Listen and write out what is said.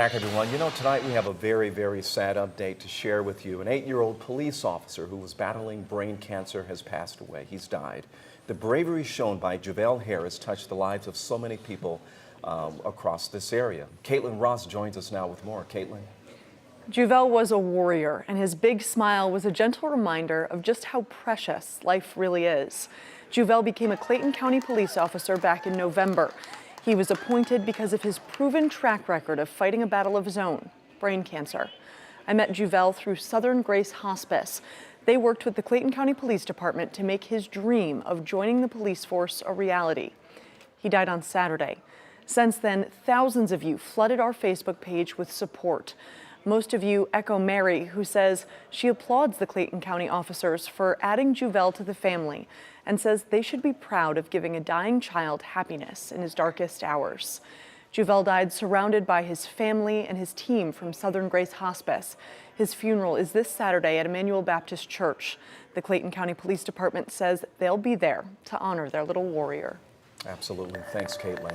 Back, everyone. You know, tonight we have a very sad update to share with you. An 8-year-old police officer who was battling brain cancer has passed away. He's died. The bravery shown by Juvel Harris touched the lives of so many people across this area. Caitlin Ross joins us now with more. Caitlin. Juvel was a warrior, and his big smile was a gentle reminder of just how precious life really is. Juvel became a Clayton County police officer back in November. He was appointed because of his proven track record of fighting a battle of his own, brain cancer. I met Juvel through Southern Grace Hospice. They worked with the Clayton County Police Department to make his dream of joining the police force a reality. He died on Saturday. Since then, thousands of you flooded our Facebook page with support. Most of you echo Mary, who says she applauds the Clayton County officers for adding Juvel to the family and says they should be proud of giving a dying child happiness in his darkest hours. Juvel died surrounded by his family and his team from Southern Grace Hospice. His funeral is this Saturday at Emmanuel Baptist Church. The Clayton County Police Department says they'll be there to honor their little warrior. Absolutely. Thanks, Caitlin.